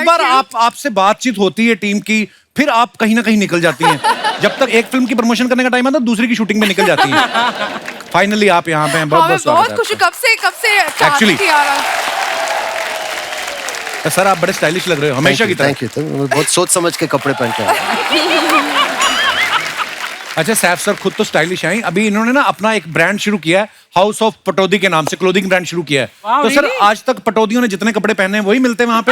बार आपसे बातचीत होती है टीम की, फिर आप कहीं ना कहीं निकल जाती हैं। जब तक एक फिल्म की प्रमोशन करने का टाइम आता है, दूसरी की शूटिंग में निकल जाती हैं। फाइनली आप यहाँ पे हैं, बहुत बहुत स्वागत है। बहुत खुशी, कब से Actually, थी यार। सर आप बड़े स्टाइलिश लग रहे हो हमेशा की तरह। Thank you. बहुत सोच समझ के कपड़े पहन के आया। अच्छा सैफ सर खुद तो स्टाइलिश हैं, अभी इन्होंने ना अपना एक ब्रांड शुरू किया है, हाउस ऑफ पटौदी के नाम से क्लोथिंग ब्रांड शुरू किया है। तो सर आज तक पटौदियों ने जितने कपड़े पहने हैं वही मिलते हैं वहाँ पे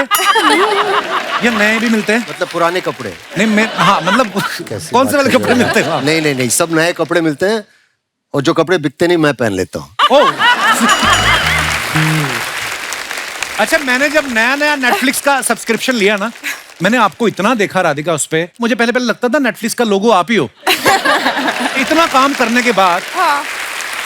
या नए भी मिलते हैं? मतलब पुराने कपड़े नहीं हाँ मतलब कौन से वाले कपड़े मिलते हैं? नहीं, सब नए कपड़े मिलते हैं, और जो कपड़े बिकते नहीं मैं पहन लेता हूँ। अच्छा मैंने जब नया नेटफ्लिक्स का सब्सक्रिप्शन लिया ना, मैंने आपको इतना देखा राधिका उस पे, मुझे पहले लगता था नेटफ्लिक्स का लोगो आप ही हो। इतना काम करने के बाद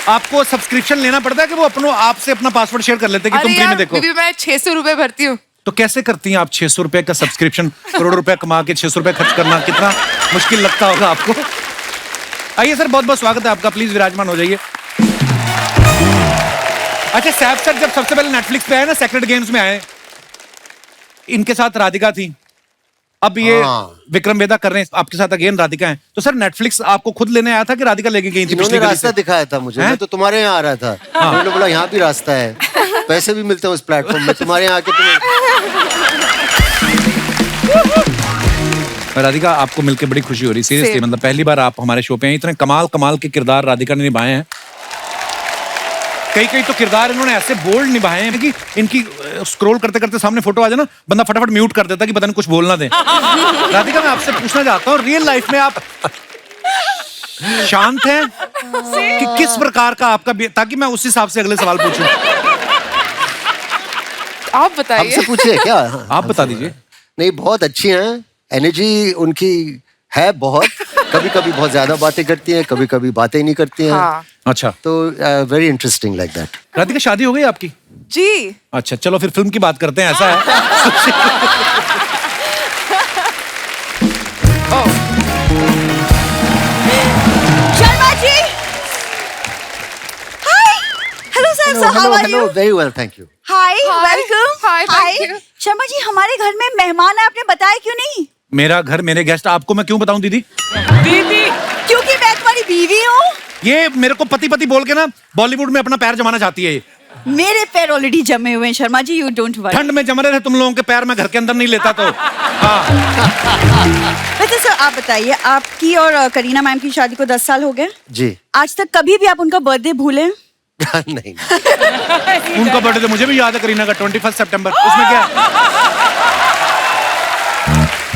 आपको सब्सक्रिप्शन लेना पड़ता है कि वो आपसे अपना पासवर्ड शेयर कर लेते हैं कि तुम फ्री में देखो? मैं 600 रुपए भरती हूँ। तो कैसे करती हैं आप 600 रुपए का सब्सक्रिप्शन? करोड़ रुपए कमा के 600 रुपए खर्च करना कितना मुश्किल लगता होगा आपको। आइए सर, बहुत बहुत स्वागत है आपका, प्लीज विराजमान हो जाइए। अच्छा सैफ सर जब सबसे पहले नेटफ्लिक्स पे आए ना, सेक्रेट गेम्स में आए, इनके साथ राधिका थी, अब ये विक्रम वेदा कर रहे हैं आपके साथ, अगेन राधिका है। तो सर नेटफ्लिक्स आपको खुद लेने आया था कि राधिका लेके गई थी? इन्होंने रास्ता दिखाया था मुझे, मैं तो तुम्हारे यहाँ आ रहा था, उन्होंने बोला यहाँ भी रास्ता है, पैसे भी मिलते हैं उस प्लेटफॉर्म में, तुम्हारे यहाँ आके राधिका आपको मिलके बड़ी खुशी हो रही, सीरियसली, मतलब पहली बार आप हमारे शो पे हैं। इतने कमाल के किरदार राधिका ने निभाए हैं, कई तो किरदार इन्होंने ऐसे बोल्ड निभाए हैं कि इनकी स्क्रॉल करते करते सामने फोटो आ जाए ना, बंदा फटाफट म्यूट कर देता कि पता नहीं कुछ बोलना दे। राधिका मैं आपसे पूछना चाहता हूँ, रियल लाइफ में आप शांत हैं कि किस प्रकार का आपका, ताकि मैं उस हिसाब से अगले सवाल पूछूं। आप बताइए। हमसे पूछिए क्या? आप बता दीजिए। नहीं, बहुत अच्छी हैं, एनर्जी उनकी है बहुत, कभी कभी बहुत ज्यादा बातें करती हैं, कभी कभी बातें ही नहीं करती हैं। अच्छा, तो very interesting like that. Radhika शादी हो गई आपकी? जी। अच्छा चलो फिर फिल्म की बात करते हैं, ऐसा है। Sharma ji, hi, hello sir, how are you? Very well, thank you. Hi, welcome. Hi, thank you. Sharma ji, हमारे घर में मेहमान है, आपने बताया क्यों नहीं? मेरा घर मेरे गेस्ट, आपको मैं क्यों बताऊं दीदी? बीवी, क्योंकि मैं तुम्हारी बीवी हूँ। ये मेरे को पति बोल के ना बॉलीवुड में अपना पैर जमाना चाहती है ये। मेरे पैर ऑलरेडी जमे हुए हैं Sharma ji, you don't worry. ठंड में जम रहे थे तुम लोगों के पैर, मैं घर के अंदर नहीं लेता तो। वैसे सर आप बताइए, आपकी और करीना मैम की शादी को 10 साल हो गए जी। आज तक कभी भी आप उनका बर्थडे भूले? नहीं। उनका बर्थडे तो मुझे भी याद है, करीना का 21 सितंबर, उसमें क्या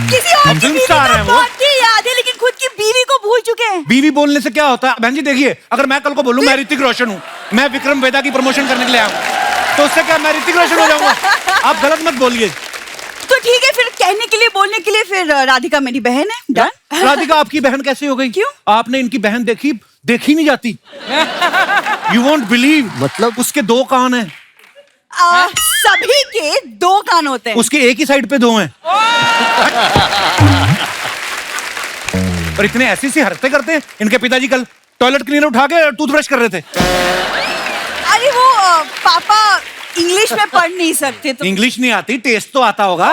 किसी और की बीवी स्टार का है वो। बर्थडे याद है, लेकिन खुद की बीवी को भूल चुके हैं। बीवी बोलने से क्या होता है बहन जी? देखिए अगर मैं कल को बोलूं मैं ऋतिक रोशन हूँ, मैं विक्रम वेदा की प्रमोशन करने के लिए आया हूँ, तो उससे क्या मैं ऋतिक रोशन हो जाऊंगा? आप गलत मत बोलिए। तो ठीक है, फिर कहने के लिए, बोलने के लिए, फिर राधिका मेरी बहन है, डन। राधिका आपकी बहन कैसे हो गई? क्यों? आपने इनकी बहन देखी नहीं जाती। यू वोंट बिलीव, मतलब उसके 2 कान हैं। सभी के 2 कान होते हैं, उसके एक ही साइड पे 2 हैं। और इतने ऐसी हरकतें करते हैं। इनके पिताजी कल टॉयलेट क्लीनर उठा के टूथब्रश कर रहे थे। अरे वो पापा इंग्लिश में पढ़ नहीं सकते तो। इंग्लिश नहीं आती, टेस्ट तो आता होगा।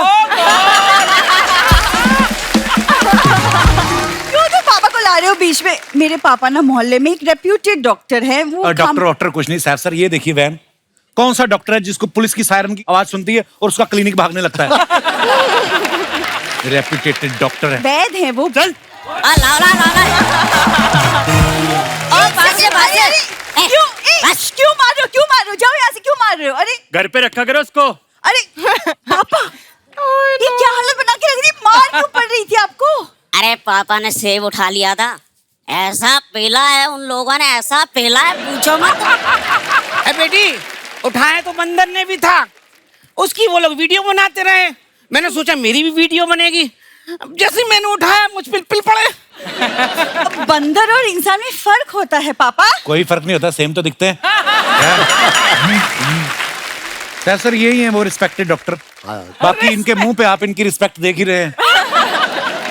क्यों तो पापा को ला रहे हो बीच में? मेरे पापा ना मोहल्ले में एक रेप्यूटेड डॉक्टर है, वो डॉक्टर कुछ नहीं सैफ सर, ये देखिए वैन, कौन सा डॉक्टर है जिसको पुलिस की सायरन की आवाज सुनती है और उसका क्लिनिक भागने लगता है? रेप्यूटेड डॉक्टर है, वैद है वो। चल क्यों मार रहे हो? क्यों मार रहे हो? जाओ यहाँ से, क्यों मार रहे हो? अरे घर पे रखा करो उसको। अरे पापा, ये क्या हालत बना के रख दी? मार क्यों पड़ रही थी आपको? अरे पापा ने सेब उठा लिया था, ऐसा पेला है उन लोगों ने, ऐसा पेला है पूछो मत। अरे बेटी, उठाए तो बंदर ने भी था, उसकी वो लोग वीडियो बनाते रहे, मैंने सोचा मेरी भी वीडियो बनेगी, जैसे मैंने उठाया मुझ पे पिल पड़े। बंदर और इंसान में फर्क होता है पापा। कोई फर्क नहीं होता, सेम तो दिखते हैं। सर यही है वो रिस्पेक्टेड डॉक्टर, बाकी इनके मुंह पे आप इनकी रिस्पेक्ट देख ही रहे हैं।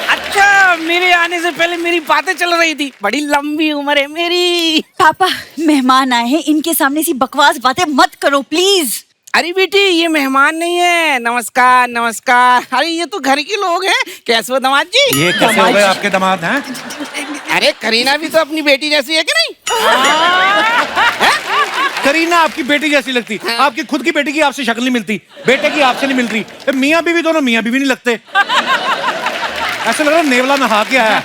अच्छा, मेरे आने से पहले मेरी बातें चल रही थी, बड़ी लंबी उम्र है मेरी। पापा मेहमान आए हैं, इनके सामने सी बकवास बातें मत करो प्लीज। अरे बेटी ये मेहमान नहीं है, नमस्कार नमस्कार। अरे ये तो घर के लोग हैं। कैसे हो दामाद जी? ये कैसे हो गए आपके दामाद हैं? अरे करीना भी तो अपनी बेटी जैसी है कि नहीं? करीना आपकी बेटी जैसी लगती, आपकी खुद की बेटी की आपसे शक्ल नहीं मिलती, बेटे की आपसे नहीं मिल रही। मियाँ बीवी दोनों मियाँ बीवी नहीं लगते, ऐसा लग रहा है नेवला नहा के आया।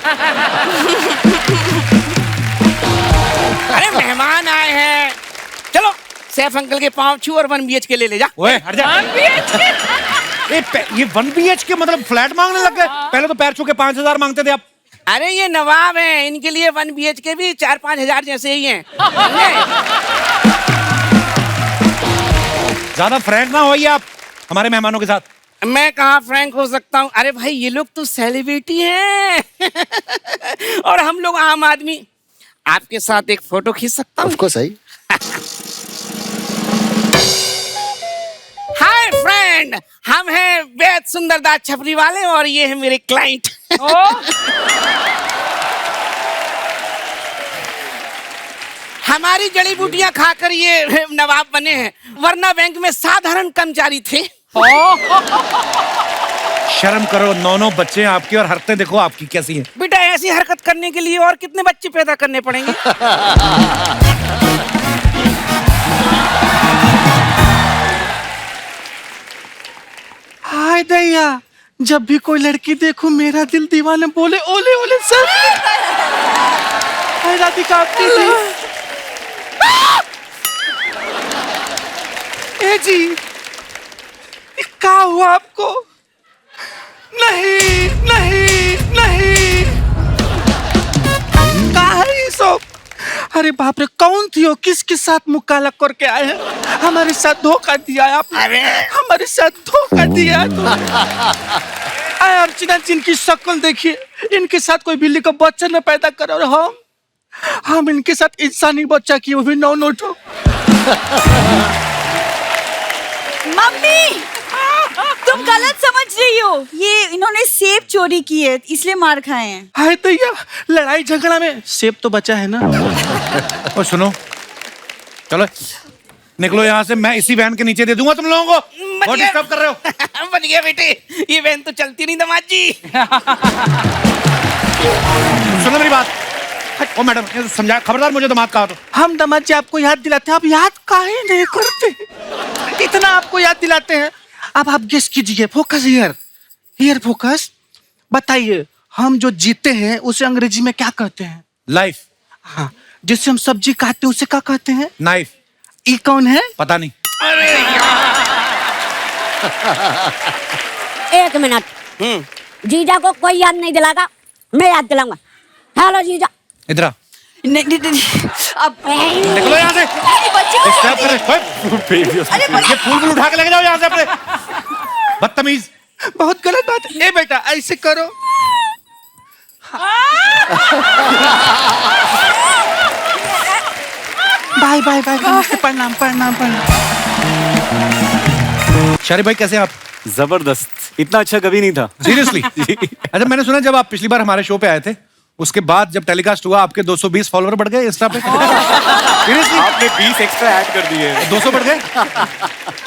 अरे मेहमान आए हैं, चलो सैफ अंकल के पाँव छू और 1 BHK ले जा। ओए हट जा। ये 1 BHK मतलब फ्लैट मांगने लग गए? पहले तो पैर छू के 5,000 मांगते थे आप। अरे ये नवाब हैं, इनके लिए 1 BHK भी 4-5 हजार जैसे ही हैं। ज्यादा फ्रैंक ना होइए आप हमारे मेहमानों के साथ। मैं कहाँ फ्रैंक हो सकता हूँ? अरे भाई ये लोग तो सेलिब्रिटी हैं और हम लोग आम आदमी। आपके साथ एक फोटो खींच सकता हूँ? Of course I. Hi friend, हम हैं बेहद सुंदरदास छपरी वाले और ये है मेरे क्लाइंट। हमारी जड़ी बूटियां खाकर ये नवाब बने हैं, वरना बैंक में साधारण कर्मचारी थे। शर्म करो, 9 बच्चे हैं आपके और हरकतें देखो आपकी कैसी हैं। बेटा ऐसी हरकत करने के लिए और कितने बच्चे पैदा करने पड़ेंगे? हाय दैया, जब भी कोई लड़की देखूं मेरा दिल दीवाने बोले ओले ओले सर। हाय राधिका आपके लिए। ए जी, ये क्या हुआ आपको? नहीं नहीं नहीं, क्या है ये सब? अरे बाप रे, कौन थी वो? किसके साथ मुकाला करके आए हैं? हमारे साथ धोखा दिया है आपने। अरे हमारे साथ धोखा दिया है। आए अर्चना, जिनकी शक्ल देखिए, इनके साथ कोई बिल्ली का बच्चा न पैदा करे और हम इनके साथ इंसानी बच्चा की, वो भी 9 ठो। मम्मी, तुम गलत समझ रही हो। ये इन्होंने सेब चोरी की है, इसलिए मार खाए हैं। हाय दैया, लड़ाई झगड़ा में सेब तो बचा है ना। और सुनो, चलो निकलो यहाँ से, मैं इसी वैन के नीचे दे दूंगा तुम लोगों को। बहुत डिस्टर्ब कर रहे हो। बच गया बेटे, ये वैन तो चलती नहीं दामाद जी। सुनो मेरी बात। ओ मैडम, ये समझा, खबरदार मुझे दामाद कहा तो। हम दामाद जी आपको याद दिलाते हैं, आप याद काहे नहीं करते? इतना आपको याद दिलाते हैं। अब आप गेस कीजिए, फोकस हियर फोकस। बताइए, हम जो जीते हैं उसे अंग्रेजी में क्या कहते हैं? लाइफ। हाँ, जिससे हम सब्जी काटते हैं उसे क्या कहते हैं? नाइफ। ई कौन है? पता नहीं। एक मिनट, जीजा को कोई याद नहीं दिलाएगा, मैं याद दिलाऊंगा। हेलो जीजा। इधर आ। नहीं, अब निकलो यहाँ से। बच्चे को डिस्टर्ब कर रहे हो। ये फूल उठा के लेके जाओ यहाँ से अपने, बदतमीज। बहुत गलत बात है। ए बेटा, ऐसे करो। बाय बाय बाय, प्रणाम प्रणाम प्रणाम। शारिब भाई कैसे हैं आप? जबरदस्त, इतना अच्छा कभी नहीं था। सीरियसली? अच्छा, मैंने सुना जब आप पिछली बार हमारे शो पे आए थे, उसके बाद जब टेलीकास्ट हुआ आपके 220 फॉलोअर बढ़ गए इंस्टा पे। सीरियसली? आपने 20 एक्स्ट्रा ऐड कर दिए। 200 बढ़ गए।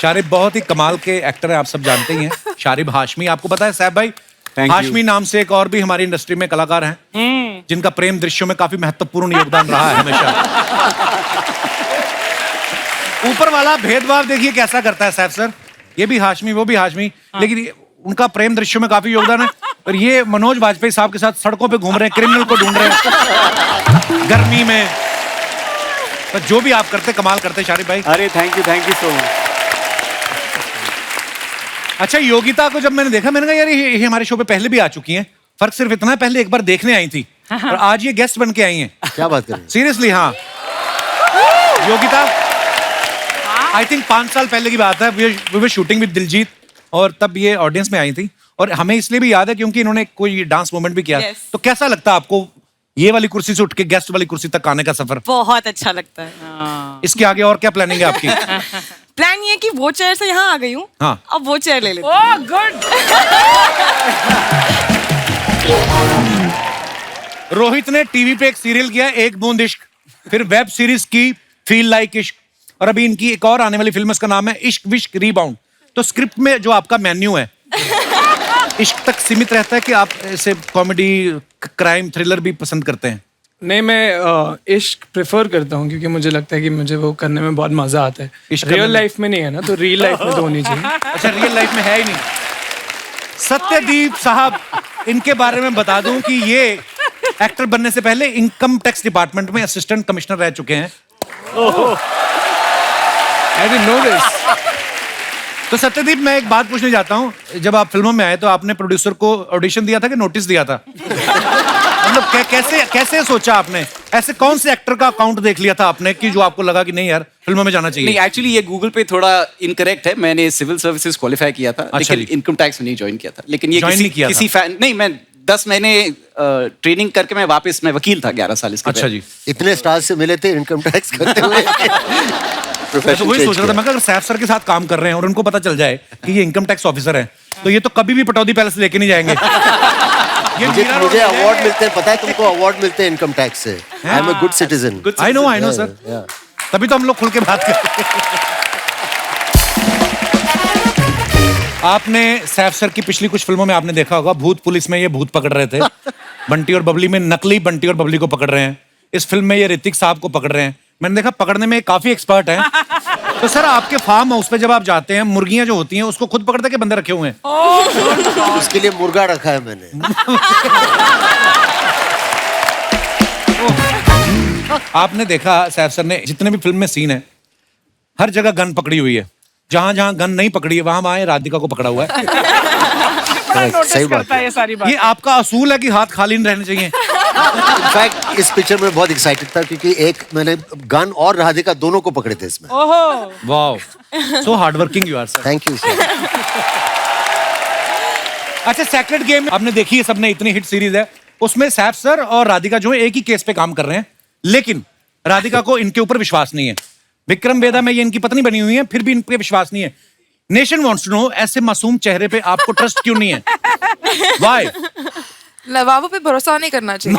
शारिब बहुत ही कमाल के एक्टर हैं, आप सब जानते ही हैं। शारिब हाशमी, आपको पता है सैफ भाई, Thank you. हाशमी नाम से एक और भी हमारी इंडस्ट्री में कलाकार हैं जिनका प्रेम दृश्यों में काफी महत्वपूर्ण योगदान रहा है हमेशा। ऊपर वाला भेदभाव देखिए कैसा करता है सैफ सर। ये भी हाशमी, वो भी हाशमी, लेकिन उनका प्रेम दृश्यों में काफी योगदान है। और ये मनोज वाजपेयी साहब के साथ सड़कों पे घूम रहे हैं, क्रिमिनल को ढूंढ रहे हैं गर्मी में। तो जो भी आप करते कमाल करते शारिब भाई। अरे थैंक यू सो मच। अच्छा, योगिता को जब मैंने देखा, मैंने कहा यार ये हमारे शो पे पहले भी आ चुकी हैं। फर्क सिर्फ इतना है, पहले एक बार देखने आई थी और आज ये गेस्ट बन के आई हैं। क्या बात कर रहे हैं? सीरियसली? हाँ, योगिता आई थिंक 5 साल पहले की बात है। We were shooting with Diljit और तब ये ऑडियंस में आई थी और हमें इसलिए भी याद है क्योंकि इन्होंने कोई डांस मूवमेंट भी किया। Yes. तो कैसा लगता है आपको ये वाली कुर्सी से उठ के गेस्ट वाली कुर्सी तक आने का सफर? बहुत अच्छा लगता है। इसके आगे और क्या प्लानिंग है आपकी? प्लान ये कि वो चेयर से यहाँ आ गई हूँ, हाँ। अब वो चेयर ले लेते हैं। गुड। रोहित ने टीवी पे एक सीरियल किया एक बूंद इश्क, फिर वेब सीरीज की फील लाइक इश्क, और अभी इनकी एक और आने वाली फिल्म है, उसका नाम है इश्क विश्क रीबाउंड। तो स्क्रिप्ट में जो आपका मेन्यू है इश्क तक सीमित रहता है कि आप ऐसे कॉमेडी, क्राइम, थ्रिलर भी पसंद करते हैं? नहीं, मैं इश्क प्रेफर करता हूँ क्योंकि मुझे लगता है कि मुझे वो करने में बहुत मजा आता है। इश्क करने रियल में? लाइफ में नहीं है ना, तो रियल लाइफ में तो होनी चाहिए। अच्छा, रियल लाइफ में है ही नहीं। सत्यदीप साहब, इनके बारे में बता दूं कि ये एक्टर बनने से पहले इनकम टैक्स डिपार्टमेंट में असिस्टेंट कमिश्नर रह चुके हैं। I didn't know this. तो सत्यदीप, मैं एक बात पूछने जाता हूँ, जब आप फिल्मों में आए तो आपने प्रोड्यूसर को ऑडिशन दिया था कि नोटिस दिया था? मतलब कैसे कैसे सोचा आपने? ऐसे कौन से एक्टर का अकाउंट देख लिया था आपने कि जो आपको लगा कि नहीं यार फिल्मों में जाना चाहिए? नहीं, एक्चुअली ये गूगल पे थोड़ा इनकरेक्ट है। मैंने सिविल सर्विसेज क्वालिफाई किया था, अच्छा लेकिन जी। इनकम टैक्स में नहीं ज्वाइन किया था। लेकिन ये Join किसी नहीं किया किसी फैन नहीं, मैं 10 महीने ट्रेनिंग करके मैं वापस, मैं वकील था 11 साल इसके अच्छा पहले। जी। इतने स्टार से मिले थे इनकम टैक्स करते हुए। मैं तो वही सोच रहा था, मैं अगर सैफ सर के साथ काम कर रहे हैं और उनको पता चल जाए कि ये इनकम टैक्स ऑफिसर हैं, तो ये तो कभी भी पटौदी पैलेस लेके नहीं जाएंगे। ये मुझे मीरा मुझे रोड में अवार्ड मिलते हैं, पता है तुमको? अवार्ड मिलते हैं इनकम टैक्स से। I am a good citizen. I know sir, तभी तो हम लोग खुल के बात करते हैं। आपने सैफ सर की पिछली कुछ फिल्मों में आपने देखा होगा, भूत पुलिस में ये भूत पकड़ रहे थे, बंटी और बबली में नकली बंटी और बबली को पकड़ रहे हैं, इस फिल्म में ये ऋतिक साहब को पकड़ रहे हैं। मैंने देखा पकड़ने में काफी एक्सपर्ट हैं। तो सर, आपके फार्म हाउस पे जब आप जाते हैं, मुर्गियां जो होती हैं उसको खुद पकड़ते के बंदे रखे हुए हैं? उसके लिए मुर्गा रखा है मैंने। आपने देखा सैफ सर ने जितने भी फिल्म में सीन है, हर जगह गन पकड़ी हुई है। जहां जहां गन नहीं पकड़ी है वहां वहां राधिका को पकड़ा हुआ है। सही बात है। ये सारी बात। ये आपका असूल है कि हाथ खाली नहीं रहने चाहिए? इनफैक्ट इस पिक्चर में बहुत एक्साइटेड था क्योंकि एक मैंने गन और राधिका दोनों को पकड़े थे इसमें। Wow, so hard working you are sir. Thank you sir. अच्छा, सेक्रेड गेम आपने देखी है सबने, इतनी हिट सीरीज है। उसमें सैफ सर और राधिका जो है एक ही केस पे काम कर रहे हैं, लेकिन राधिका को इनके ऊपर विश्वास नहीं है। विक्रम वेदा में ये इनकी पत्नी बनी हुई है, फिर भी इन पे विश्वास नहीं है। नेशन वांट्स टू नो, ऐसे मासूम चेहरे पे आपको ट्रस्ट क्यों नहीं है? व्हाई? लवाबों पे भरोसा नहीं करना चाहिए।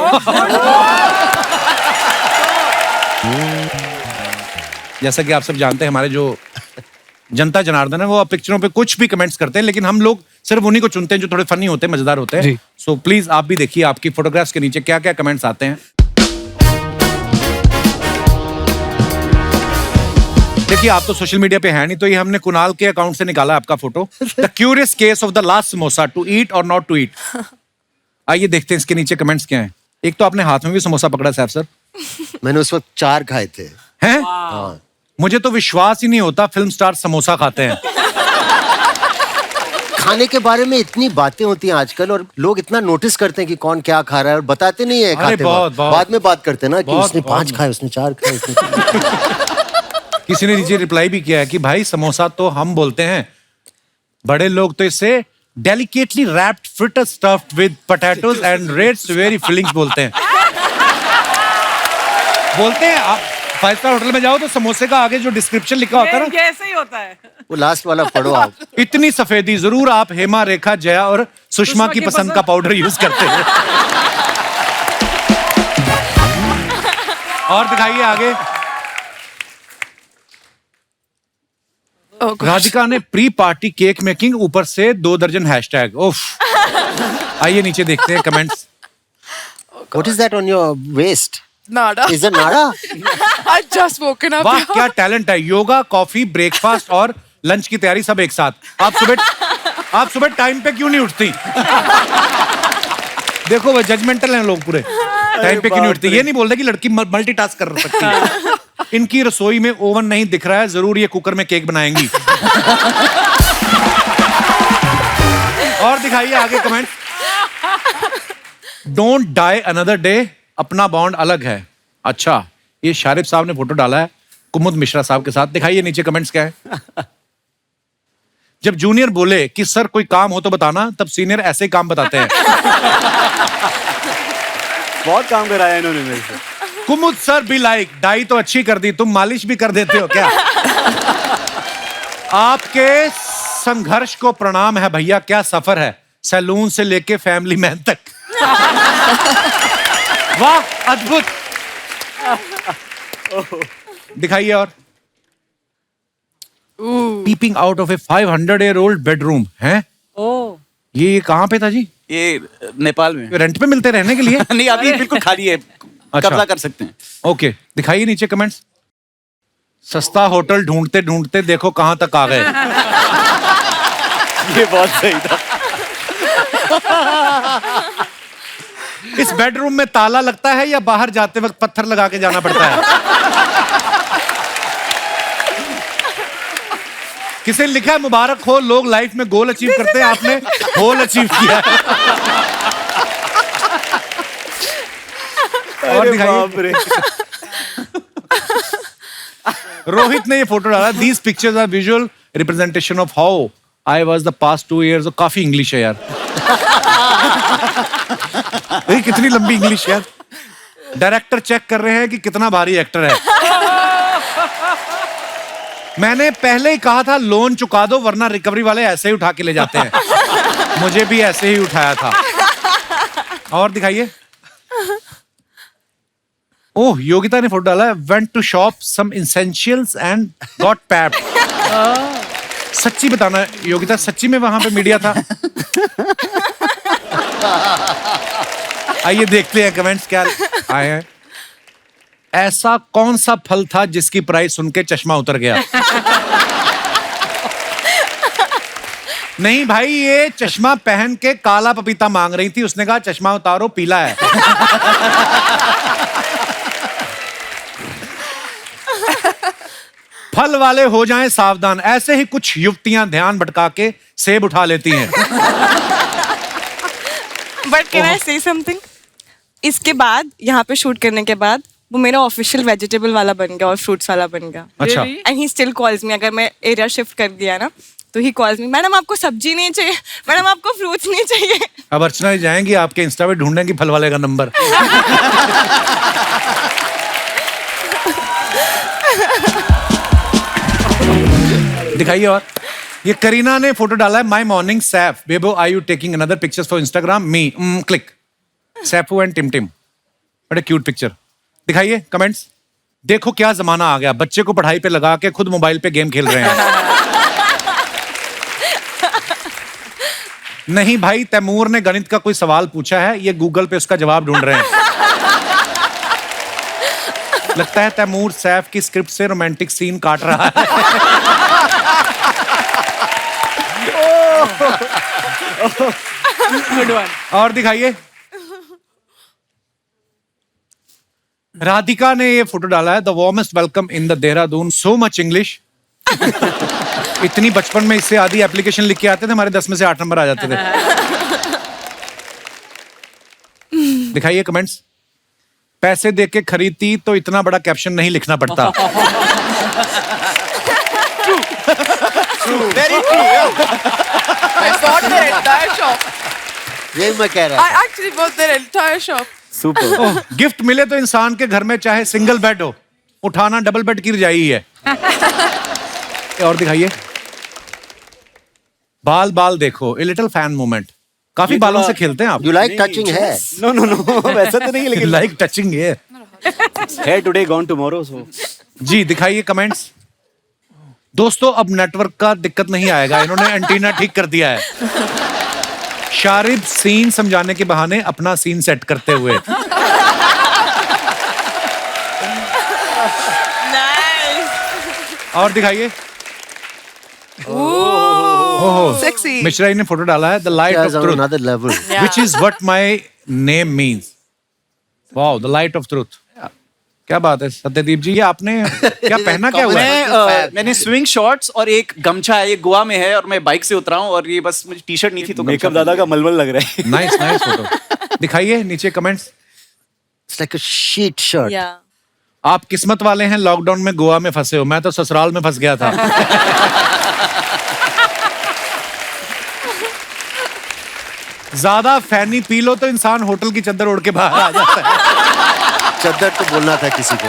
जैसा कि आप सब जानते हैं, हमारे जो जनता जनार्दन है वो अब पिक्चरों पे कुछ भी कमेंट्स करते हैं, लेकिन हम लोग सिर्फ उन्हीं को चुनते हैं जो थोड़े फनी होते हैं, मजेदार होते हैं। सो प्लीज आप भी देखिए आपकी फोटोग्राफ्स के नीचे क्या क्या कमेंट्स आते हैं। देखिए, आप तो सोशल मीडिया पे है नहीं, तो ये हमने कुणाल के अकाउंट से निकाला आपका photo. The curious case of the last samosa, to eat और नॉट टू ईट। आइए देखते हैं इसके नीचे कमेंट्स क्या हैं। एक तो आपने हाथ में भी समोसा पकड़ा सैफ सर। मैंने उस वक्त 4 खाए थे। हैं? मुझे तो विश्वास ही नहीं होता फिल्म स्टार समोसा खाते हैं। खाने के बारे में इतनी बातें होती हैं आजकल और लोग इतना नोटिस करते हैं कि कौन क्या खा रहा है और बताते नहीं है खाते बहुत, वक्त। बहुत। बाद में बात करते हैं ना कि बहुत, उसने बहुत। 5 खाए, उसने 4 खाए, उसने किसी ने नीचे रिप्लाई भी किया है कि भाई समोसा तो हम बोलते हैं, बड़े लोग तो इसे delicately wrapped fritter stuffed with potatoes and reds very fillings बोलते हैं। बोलते हैं आप 5 स्टार होटल में जाओ तो समोसे का आगे जो डिस्क्रिप्शन लिखा होता है ना, ऐसे ही होता है। वो लास्ट वाला पढ़ो आप। इतनी सफेदी जरूर आप हेमा, रेखा, जया और सुषमा की पसंद का पाउडर यूज करते हैं। और दिखाइए आगे। राधिका ने प्री पार्टी केक मेकिंग, ऊपर से 2 दर्जन हैशटैग। उफ। आइए नीचे देखते हैं comments. What is that on your waist? Nada. Is it nada? I just woken up. वाह, क्या टैलेंट है। योगा, कॉफी, ब्रेकफास्ट और लंच की तैयारी सब एक साथ। आप सुबह टाइम पे क्यों नहीं उठती? देखो वो जजमेंटल हैं लोग पूरे। टाइम पे क्यों नहीं उठती? ये नहीं बोलते कि लड़की मल्टीटास्क कर सकती है। इनकी रसोई में ओवन नहीं दिख रहा है, जरूर ये कुकर में केक बनाएंगी। और दिखाइए आगे comment. Don't die another day, अपना बॉन्ड अलग है। अच्छा, ये शारिफ साहब ने फोटो डाला है कुमुद मिश्रा साहब के साथ। दिखाइए नीचे कमेंट्स क्या है। जब जूनियर बोले कि सर कोई काम हो तो बताना, तब सीनियर ऐसे ही काम बताते हैं। बहुत काम कराया इन्होंने मेरे से। कुमुद सर भी लाइक, डाई तो अच्छी कर दी, तुम मालिश भी कर देते हो क्या? आपके संघर्ष को प्रणाम है भैया, क्या सफर है सैलून से लेके फैमिली मैन तक। वाह, अद्भुत। दिखाइए और Peeping out of a 500-year-old bedroom है? ये कहाँ पे था जी? ये नेपाल में। रेंट पे मिलते रहने के लिए? नहीं, अभी बिल्कुल खाली है, कब्जा कर सकते हैं। ओके, दिखाइए नीचे कमेंट्स। सस्ता होटल ढूंढते ढूंढते देखो कहाँ तक आ गए। ये बहुत सही था। इस बेडरूम में ताला लगता है या बाहर जाते वक्त पत्थर लगा के जाना पड़ता है? किसी ने लिखा है मुबारक हो, लोग लाइफ में गोल अचीव करते हैं, आपने होल अचीव किया है। और दिखाइए। रोहित ने ये फोटो डाला। These pictures are visual representation of how I was the past 2 years। काफी इंग्लिश है यार। कितनी लंबी इंग्लिश यार। डायरेक्टर चेक कर रहे हैं कि कितना भारी एक्टर है। मैंने पहले ही कहा था लोन चुका दो वरना रिकवरी वाले ऐसे ही उठा के ले जाते हैं। मुझे भी ऐसे ही उठाया था। और दिखाइए। ओह, योगिता ने फोटो डाला है। Went to shop some essentials and got papped। सच्ची बताना योगिता, सच्ची में वहां पे मीडिया था? आइए देखते हैं कमेंट्स क्या आए हैं। ऐसा कौन सा फल था जिसकी प्राइस सुन के चश्मा उतर गया? नहीं भाई, ये चश्मा पहन के काला पपीता मांग रही थी, उसने कहा चश्मा उतारो पीला है। फल वाले हो जाएं सावधान, ऐसे ही कुछ युवतियां ध्यान भटका के सेब उठा लेती हैं। बट कैन आई से समथिंग? इसके बाद यहाँ पे शूट करने के बाद वो मेरा ऑफिशियल वेजिटेबल वाला बन गया और फ्रूट्स वाला बन गया। अच्छा। And he still calls me, अगर मैं एरिया शिफ्ट कर दिया ना तो ही कॉल्स मी, मैडम आपको सब्जी नहीं चाहिए, मैडम आपको फ्रूट्स नहीं चाहिए। अब अर्चना जी जाएंगी आपके इंस्टा पे ढूंढेंगी फल वाले का नंबर। दिखाइए। और ये करीना ने फोटो डाला है। My morning Saif Bebo, are you taking another pictures for Instagram? Me click. Saifu and Tim बड़े क्यूट पिक्चर। दिखाइए कमेंट्स। देखो क्या जमाना आ गया, बच्चे को पढ़ाई पे लगा के खुद मोबाइल पे गेम खेल रहे हैं। नहीं भाई, तैमूर ने गणित का कोई सवाल पूछा है, ये गूगल पे उसका जवाब ढूंढ रहे हैं। लगता है तैमूर सैफ की स्क्रिप्ट से रोमांटिक सीन काट रहा है। और दिखाइए। राधिका ने ये फोटो डाला है। The warmest welcome in the Dehradun, so much English. इतनी बचपन में इससे आधी एप्लीकेशन लिख के आते थे, हमारे 10 में से 8 नंबर आ जाते थे। दिखाइए कमेंट्स। पैसे दे के खरीदती तो इतना बड़ा कैप्शन नहीं लिखना पड़ता। Very true. I bought their entire shop. यही मैं कह रहा I actually bought their entire shop. Super. Gift मिले तो इंसान के घर में चाहे सिंगल बेड हो, उठाना डबल बेड की रजाई ही है। और दिखाइए। बाल बाल देखो, ए लिटिल फैन मोमेंट। काफी बालों से खेलते हैं आप। You like touching hair? No no no, वैसा तो नहीं, लेकिन लाइक टचिंग है। hair today gone tomorrow, so जी दिखाइए कमेंट्स। दोस्तों अब नेटवर्क का दिक्कत नहीं आएगा, इन्होंने एंटीना ठीक कर दिया है। शारिब सीन समझाने के बहाने अपना सीन सेट करते हुए। और दिखाइए। Sexy. मिश्रा ने फोटो डाला है। The light of on truth another level. which is what my name means. Wow, the light of truth. क्या बात है सत्यदीप जी, ये आपने क्या पहना क्या हुआ है? मैंने स्विंग शॉर्ट्स और एक गमछा है, ये गोवा में है और मैं बाइक से उतरा हूँ और ये बस मुझे टी शर्ट नहीं थी तो मेकअप दादा का मलमल लग रहा है। Nice nice photo. दिखाइए नीचे comments. It's like a sheet shirt. Yeah. आप किस्मत वाले हैं, लॉकडाउन में गोवा में फंसे हो, मैं तो ससुराल में फंस गया था। ज्यादा फैनी पी लो तो इंसान होटल की चद्दर ओढ़ के बाहर आ जाता है। चद्दर तो बोलना था किसी को।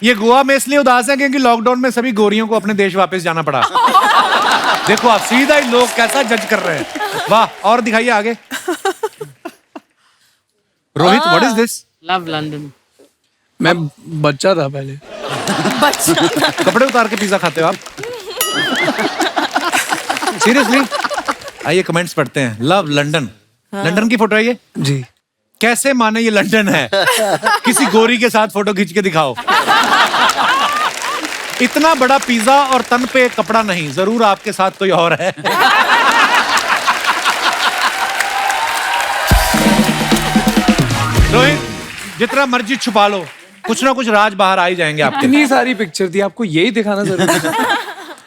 ये गोवा में इसलिए उदास है क्योंकि लॉकडाउन में सभी गोरियों को अपने देश वापस जाना पड़ा। देखो आप सीधा ही लोग कैसा जज कर रहे हैं। वाह। और दिखाइए आगे। Rohit, what is this? Love London. मैं बच्चा था पहले। कपड़े उतार के पिज्जा खाते हो आप? सीरियसली? आइए कमेंट्स पढ़ते हैं। लव लंदन, लंदन की फोटो है ये? जी। कैसे माने ये लंदन है? किसी गोरी के साथ फोटो खींच के दिखाओ। इतना बड़ा पिज्जा और तन पे कपड़ा नहीं, जरूर आपके साथ कोई और है। रोहित, जितना मर्जी छुपा लो, कुछ ना कुछ राज बाहर आ ही जाएंगे आपके। इतनी सारी पिक्चर थी, आपको यही दिखाना जरूरी था?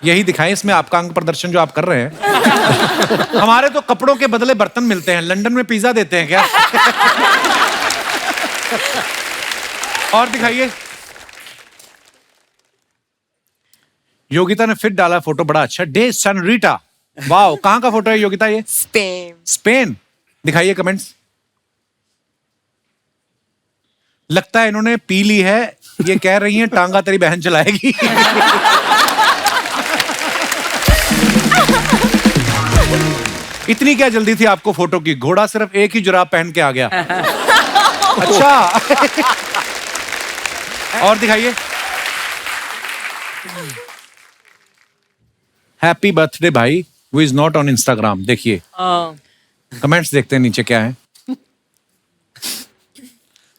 यही दिखाएं, इसमें आपका अंग प्रदर्शन जो आप कर रहे हैं। हमारे तो कपड़ों के बदले बर्तन मिलते हैं, लंदन में पिज्जा देते हैं क्या? और दिखाइए। योगिता ने फिर डाला फोटो, बड़ा अच्छा। डे सनरीटा, वाओ। कहाँ का फोटो है योगिता ये? स्पेन। स्पेन। दिखाइए कमेंट्स। लगता है इन्होंने पी ली है, ये कह रही हैं टांगा तेरी बहन चलाएगी। इतनी क्या जल्दी थी आपको फोटो की? घोड़ा सिर्फ एक ही जुराब पहन के आ गया। अच्छा। और दिखाइए। हैप्पी बर्थडे भाई, वो इज नॉट ऑन इंस्टाग्राम। देखिए कमेंट्स देखते हैं नीचे क्या है।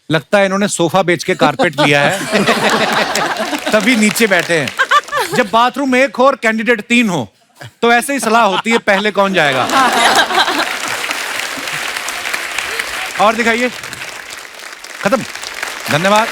लगता है इन्होंने सोफा बेच के कारपेट लिया है, तभी नीचे बैठे हैं। जब बाथरूम एक हो और कैंडिडेट 3 हो तो ऐसे ही सलाह होती है, पहले कौन जाएगा। और दिखाइए। खत्म। धन्यवाद।